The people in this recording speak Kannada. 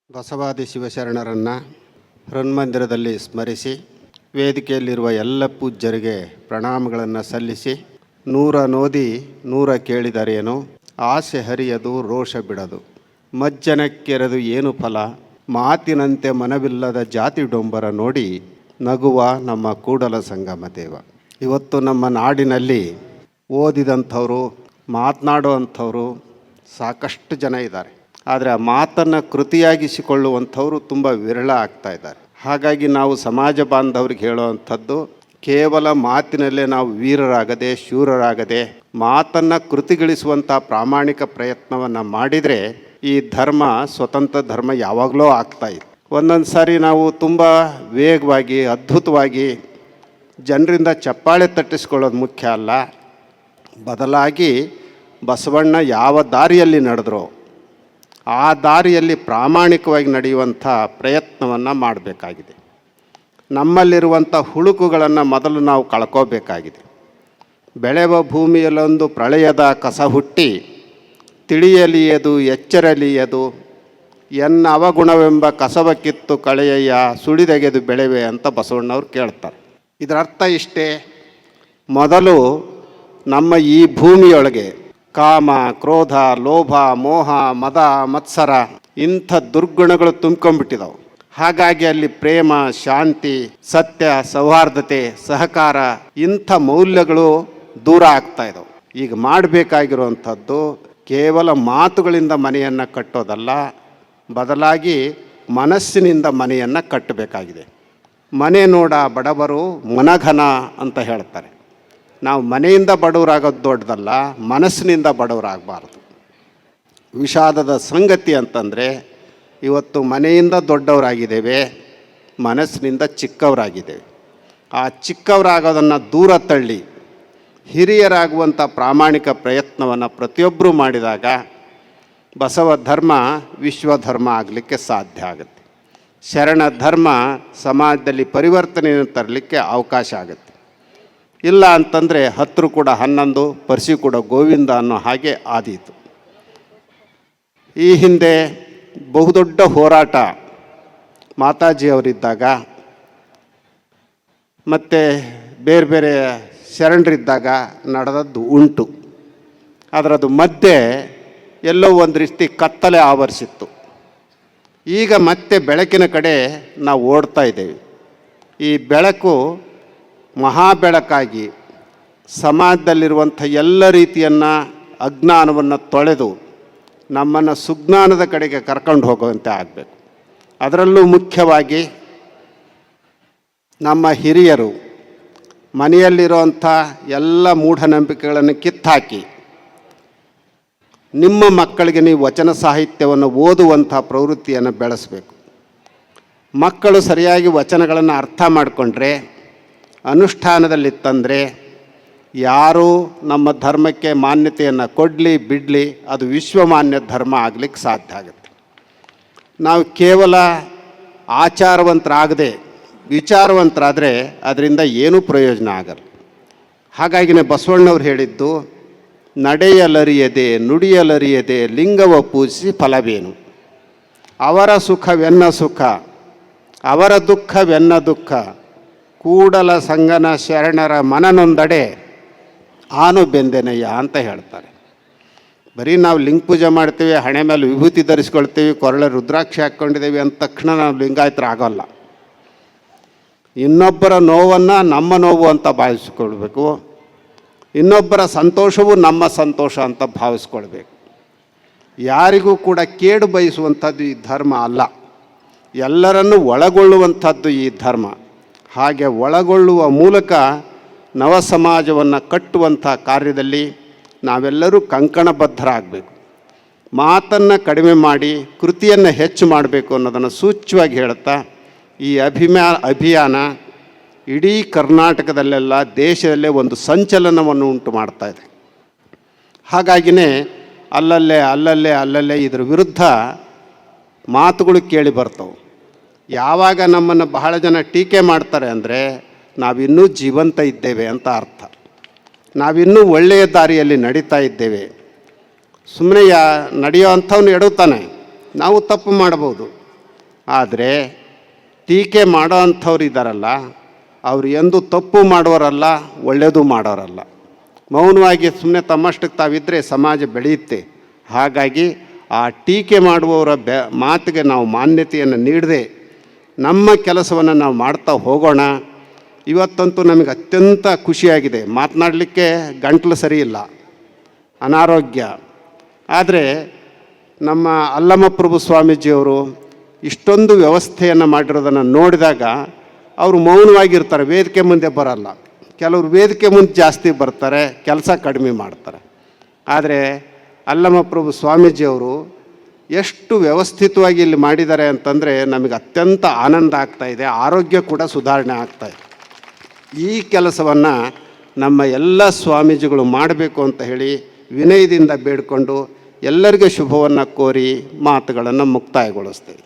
ಬಸವಾದಿ ಶಿವಶರಣರನ್ನು ಹೃನ್ಮಂದಿರದಲ್ಲಿ ಸ್ಮರಿಸಿ ವೇದಿಕೆಯಲ್ಲಿರುವ ಎಲ್ಲ ಪೂಜ್ಯರಿಗೆ ಪ್ರಣಾಮಗಳನ್ನು ಸಲ್ಲಿಸಿ, ನೂರ ನೋದಿ ನೂರ ಕೇಳಿದರೇನು, ಆಸೆ ಹರಿಯದು ರೋಷ ಬಿಡದು, ಮಜ್ಜನಕ್ಕೆರೆದು ಏನು ಫಲ, ಮಾತಿನಂತೆ ಮನವಿಲ್ಲದ ಜಾತಿ ಡೊಂಬರ ನೋಡಿ ನಗುವ ನಮ್ಮ ಕೂಡಲ ಸಂಗಮ ದೇವ. ಇವತ್ತು ನಮ್ಮ ನಾಡಿನಲ್ಲಿ ಓದಿದಂಥವರು, ಮಾತನಾಡುವಂಥವರು ಸಾಕಷ್ಟು ಜನ ಇದ್ದಾರೆ. ಆದರೆ ಆ ಮಾತನ್ನು ಕೃತಿಯಾಗಿಸಿಕೊಳ್ಳುವಂಥವರು ತುಂಬ ವಿರಳ ಆಗ್ತಾ ಇದ್ದಾರೆ. ಹಾಗಾಗಿ ನಾವು ಸಮಾಜ ಬಾಂಧವ್ರಿಗೆ ಹೇಳುವಂಥದ್ದು, ಕೇವಲ ಮಾತಿನಲ್ಲೇ ನಾವು ವೀರರಾಗದೆ ಶೂರರಾಗದೆ ಮಾತನ್ನು ಕೃತಿಗಳಿಸುವಂಥ ಪ್ರಾಮಾಣಿಕ ಪ್ರಯತ್ನವನ್ನು ಮಾಡಿದರೆ ಈ ಧರ್ಮ ಸ್ವತಂತ್ರ ಧರ್ಮ ಯಾವಾಗಲೂ ಆಗ್ತಾಯಿತ್ತು. ಒಂದೊಂದು ಸಾರಿ ನಾವು ತುಂಬ ವೇಗವಾಗಿ ಅದ್ಭುತವಾಗಿ ಜನರಿಂದ ಚಪ್ಪಾಳೆ ತಟ್ಟಿಸ್ಕೊಳ್ಳೋದು ಮುಖ್ಯ ಅಲ್ಲ, ಬದಲಾಗಿ ಬಸವಣ್ಣ ಯಾವ ದಾರಿಯಲ್ಲಿ ನಡೆದ್ರೋ ಆ ದಾರಿಯಲ್ಲಿ ಪ್ರಾಮಾಣಿಕವಾಗಿ ನಡೆಯುವಂಥ ಪ್ರಯತ್ನವನ್ನು ಮಾಡಬೇಕಾಗಿದೆ. ನಮ್ಮಲ್ಲಿರುವಂಥ ಹುಳುಕುಗಳನ್ನು ಮೊದಲು ನಾವು ಕಳ್ಕೋಬೇಕಾಗಿದೆ. ಬೆಳೆವ ಭೂಮಿಯಲ್ಲೊಂದು ಪ್ರಳಯದ ಕಸ ಹುಟ್ಟಿ ತಿಳಿಯಲಿಯದು ಎಚ್ಚರಲಿಯದು, ಎನ್ನ ಅವಗುಣವೆಂಬ ಕಸವ ಕಿತ್ತು ಕಳೆಯಯ್ಯ ಸುಳಿದೆಗೆದು ಬೆಳೆವೆ ಅಂತ ಬಸವಣ್ಣವ್ರು ಕೇಳ್ತಾರೆ. ಇದರ ಅರ್ಥ ಇಷ್ಟೇ, ಮೊದಲು ನಮ್ಮ ಈ ಭೂಮಿಯೊಳಗೆ ಕಾಮ, ಕ್ರೋಧ, ಲೋಭ, ಮೋಹ, ಮದ, ಮತ್ಸರ ಇಂಥ ದುರ್ಗುಣಗಳು ತುಂಬ್ಕೊಂಡ್ಬಿಟ್ಟಿದ್ದಾವೆ. ಹಾಗಾಗಿ ಅಲ್ಲಿ ಪ್ರೇಮ, ಶಾಂತಿ, ಸತ್ಯ, ಸೌಹಾರ್ದತೆ, ಸಹಕಾರ ಇಂಥ ಮೌಲ್ಯಗಳು ದೂರ ಆಗ್ತಾ ಇದ್ದಾವೆ. ಈಗ ಮಾಡಬೇಕಾಗಿರುವಂಥದ್ದು ಕೇವಲ ಮಾತುಗಳಿಂದ ಮನೆಯನ್ನು ಕಟ್ಟೋದಲ್ಲ, ಬದಲಾಗಿ ಮನಸ್ಸಿನಿಂದ ಮನೆಯನ್ನು ಕಟ್ಟಬೇಕಾಗಿದೆ. ಮನೆ ನೋಡ ಬಡವರು ಮನಘನ ಅಂತ ಹೇಳ್ತಾರೆ. ನಾವು ಮನೆಯಿಂದ ಬಡವರಾಗೋದು ದೊಡ್ಡದಲ್ಲ, ಮನಸ್ಸಿನಿಂದ ಬಡವರಾಗಬಾರ್ದು. ವಿಷಾದದ ಸಂಗತಿ ಅಂತಂದರೆ ಇವತ್ತು ಮನೆಯಿಂದ ದೊಡ್ಡವರಾಗಿದ್ದೇವೆ, ಮನಸ್ಸಿನಿಂದ ಚಿಕ್ಕವರಾಗಿದ್ದೇವೆ. ಆ ಚಿಕ್ಕವರಾಗೋದನ್ನು ದೂರ ತಳ್ಳಿ ಹಿರಿಯರಾಗುವಂಥ ಪ್ರಾಮಾಣಿಕ ಪ್ರಯತ್ನವನ್ನು ಪ್ರತಿಯೊಬ್ಬರೂ ಮಾಡಿದಾಗ ಬಸವ ಧರ್ಮ ವಿಶ್ವಧರ್ಮ ಆಗಲಿಕ್ಕೆ ಸಾಧ್ಯ ಆಗುತ್ತೆ. ಶರಣ ಧರ್ಮ ಸಮಾಜದಲ್ಲಿ ಪರಿವರ್ತನೆಯನ್ನು ತರಲಿಕ್ಕೆ ಅವಕಾಶ ಆಗುತ್ತೆ. ಇಲ್ಲ ಅಂತಂದರೆ 10 ಕೂಡ 11, ಪರ್ಸಿ ಕೂಡ ಗೋವಿಂದ ಅನ್ನೋ ಹಾಗೆ ಆದೀತು. ಈ ಹಿಂದೆ ಬಹುದೊಡ್ಡ ಹೋರಾಟ ಮಾತಾಜಿಯವರಿದ್ದಾಗ ಮತ್ತು ಬೇರೆ ಬೇರೆ ಶರಣರಿದ್ದಾಗ ನಡೆದದ್ದು ಉಂಟು. ಅದರದ್ದು ಮಧ್ಯೆ ಎಲ್ಲೋ ಒಂದು ರೀತಿ ಕತ್ತಲೆ ಆವರಿಸಿತ್ತು. ಈಗ ಮತ್ತೆ ಬೆಳಕಿನ ಕಡೆ ನಾವು ಓಡ್ತಾ ಇದ್ದೇವೆ. ಈ ಬೆಳಕು ಮಹಾಬೆಳಕಾಗಿ ಸಮಾಜದಲ್ಲಿರುವಂಥ ಎಲ್ಲ ರೀತಿಯನ್ನು ಅಜ್ಞಾನವನ್ನು ತೊಳೆದು ನಮ್ಮನ್ನು ಸುಜ್ಞಾನದ ಕಡೆಗೆ ಕರ್ಕೊಂಡು ಹೋಗುವಂತೆ ಆಗಬೇಕು. ಅದರಲ್ಲೂ ಮುಖ್ಯವಾಗಿ ನಮ್ಮ ಹಿರಿಯರು ಮನೆಯಲ್ಲಿರುವಂಥ ಎಲ್ಲ ಮೂಢನಂಬಿಕೆಗಳನ್ನು ಕಿತ್ತಾಕಿ ನಿಮ್ಮ ಮಕ್ಕಳಿಗೆ ನೀವು ವಚನ ಸಾಹಿತ್ಯವನ್ನು ಓದುವಂಥ ಪ್ರವೃತ್ತಿಯನ್ನು ಬೆಳೆಸಬೇಕು. ಮಕ್ಕಳು ಸರಿಯಾಗಿ ವಚನಗಳನ್ನು ಅರ್ಥ ಮಾಡಿಕೊಂಡ್ರೆ, ಅನುಷ್ಠಾನದಲ್ಲಿ ತಂದರೆ ಯಾರೂ ನಮ್ಮ ಧರ್ಮಕ್ಕೆ ಮಾನ್ಯತೆಯನ್ನು ಕೊಡಲಿ ಬಿಡಲಿ, ಅದು ವಿಶ್ವಮಾನ್ಯ ಧರ್ಮ ಆಗಲಿಕ್ಕೆ ಸಾಧ್ಯ ಆಗುತ್ತೆ. ನಾವು ಕೇವಲ ಆಚಾರವಂತರಾಗದೆ ವಿಚಾರವಂತರಾದರೆ ಅದರಿಂದ ಏನೂ ಪ್ರಯೋಜನ ಆಗಲ್ಲ. ಹಾಗಾಗಿನೇ ಬಸವಣ್ಣವ್ರು ಹೇಳಿದ್ದು, ನಡೆಯಲರಿಯದೆ ನುಡಿಯಲರಿಯದೆ ಲಿಂಗವ ಪೂಜಿಸಿ ಫಲವೇನು, ಅವರ ಸುಖವೆನ್ನ ಸುಖ ಅವರ ದುಃಖವೆನ್ನ ದುಃಖ, ಕೂಡಲ ಸಂಗನ ಶರಣರ ಮನನೊಂದಡೆ ಆನು ಬೆಂದೆನಯ್ಯ ಅಂತ ಹೇಳ್ತಾರೆ. ಬರೀ ನಾವು ಲಿಂಗ ಪೂಜೆ ಮಾಡ್ತೀವಿ, ಹಣೆ ಮೇಲೆ ವಿಭೂತಿ ಧರಿಸ್ಕೊಳ್ತೀವಿ, ಕೊರಳೆ ರುದ್ರಾಕ್ಷಿ ಹಾಕ್ಕೊಂಡಿದ್ದೀವಿ ಅಂದ ತಕ್ಷಣ ನಾವು ಲಿಂಗಾಯತರಾಗೋಲ್ಲ. ಇನ್ನೊಬ್ಬರ ನೋವನ್ನು ನಮ್ಮ ನೋವು ಅಂತ ಭಾವಿಸ್ಕೊಳ್ಬೇಕು, ಇನ್ನೊಬ್ಬರ ಸಂತೋಷವು ನಮ್ಮ ಸಂತೋಷ ಅಂತ ಭಾವಿಸ್ಕೊಳ್ಬೇಕು. ಯಾರಿಗೂ ಕೂಡ ಕೇಡು ಬಯಸುವಂಥದ್ದು ಈ ಧರ್ಮ ಅಲ್ಲ, ಎಲ್ಲರನ್ನೂ ಒಳಗೊಳ್ಳುವಂಥದ್ದು ಈ ಧರ್ಮ. ಹಾಗೆ ಒಳಗೊಳ್ಳುವ ಮೂಲಕ ನವ ಸಮಾಜವನ್ನು ಕಟ್ಟುವಂಥ ಕಾರ್ಯದಲ್ಲಿ ನಾವೆಲ್ಲರೂ ಕಂಕಣಬದ್ಧರಾಗಬೇಕು. ಮಾತನ್ನು ಕಡಿಮೆ ಮಾಡಿ ಕೃತಿಯನ್ನು ಹೆಚ್ಚು ಮಾಡಬೇಕು ಅನ್ನೋದನ್ನು ಸೂಚ್ಯವಾಗಿ ಹೇಳುತ್ತಾ, ಈ ಅಭಿಯಾನ ಇಡೀ ಕರ್ನಾಟಕದಲ್ಲೆಲ್ಲ ದೇಶದಲ್ಲೇ ಒಂದು ಸಂಚಲನವನ್ನು ಉಂಟು ಮಾಡ್ತಾ ಇದೆ. ಹಾಗಾಗಿನೇ ಅಲ್ಲಲ್ಲೇ ಇದರ ವಿರುದ್ಧ ಮಾತುಗಳು ಕೇಳಿ ಬರ್ತವೆ. ಯಾವಾಗ ನಮ್ಮನ್ನು ಬಹಳ ಜನ ಟೀಕೆ ಮಾಡ್ತಾರೆ ಅಂದರೆ ನಾವಿನ್ನೂ ಜೀವಂತ ಇದ್ದೇವೆ ಅಂತ ಅರ್ಥ. ನಾವಿನ್ನೂ ಒಳ್ಳೆಯ ದಾರಿಯಲ್ಲಿ ನಡೀತಾ ಇದ್ದೇವೆ. ಸುಮ್ಮನೆ ನಡೆಯೋ ಅಂಥವ್ನು ಎಡುತ್ತಾನೆ, ನಾವು ತಪ್ಪು ಮಾಡ್ಬೋದು. ಆದರೆ ಟೀಕೆ ಮಾಡೋ ಅಂಥವ್ರು ಇದ್ದಾರಲ್ಲ, ಅವರು ಎಂದೂ ತಪ್ಪು ಮಾಡೋರಲ್ಲ, ಒಳ್ಳೆಯದು ಮಾಡೋರಲ್ಲ. ಮೌನವಾಗಿ ಸುಮ್ಮನೆ ತಮ್ಮಷ್ಟಕ್ಕೆ ತಾವಿದ್ದರೆ ಸಮಾಜ ಬೆಳೆಯುತ್ತೆ. ಹಾಗಾಗಿ ಆ ಟೀಕೆ ಮಾಡುವವರ ಮಾತಿಗೆ ನಾವು ಮಾನ್ಯತೆಯನ್ನು ನೀಡದೆ ನಮ್ಮ ಕೆಲಸವನ್ನು ನಾವು ಮಾಡ್ತಾ ಹೋಗೋಣ. ಇವತ್ತಂತೂ ನಮಗೆ ಅತ್ಯಂತ ಖುಷಿಯಾಗಿದೆ. ಮಾತನಾಡಲಿಕ್ಕೆ ಗಂಟಲು ಸರಿ ಇಲ್ಲ, ಅನಾರೋಗ್ಯ. ಆದರೆ ನಮ್ಮ ಅಲ್ಲಮಪ್ರಭು ಸ್ವಾಮೀಜಿಯವರು ಇಷ್ಟೊಂದು ವ್ಯವಸ್ಥೆಯನ್ನು ಮಾಡಿರೋದನ್ನು ನೋಡಿದಾಗ ಅವರು ಮೌನವಾಗಿರ್ತಾರೆ, ವೇದಿಕೆ ಮುಂದೆ ಬರಲ್ಲ. ಕೆಲವರು ವೇದಿಕೆ ಮುಂದೆ ಜಾಸ್ತಿ ಬರ್ತಾರೆ, ಕೆಲಸ ಕಡಿಮೆ ಮಾಡ್ತಾರೆ. ಆದರೆ ಅಲ್ಲಮಪ್ರಭು ಸ್ವಾಮೀಜಿಯವರು ಎಷ್ಟು ವ್ಯವಸ್ಥಿತವಾಗಿ ಇಲ್ಲಿ ಮಾಡಿದ್ದಾರೆ ಅಂತಂದರೆ ನಮಗೆ ಅತ್ಯಂತ ಆನಂದ ಆಗ್ತಾಯಿದೆ. ಆರೋಗ್ಯ ಕೂಡ ಸುಧಾರಣೆ ಆಗ್ತಾಯಿದೆ. ಈ ಕೆಲಸವನ್ನು ನಮ್ಮ ಎಲ್ಲ ಸ್ವಾಮೀಜಿಗಳು ಮಾಡಬೇಕು ಅಂತ ಹೇಳಿ ವಿನಯದಿಂದ ಬೇಡಿಕೊಂಡು ಎಲ್ಲರಿಗೂ ಶುಭವನ್ನು ಕೋರಿ ಮಾತುಗಳನ್ನು ಮುಕ್ತಾಯಗೊಳಿಸ್ತೇವೆ.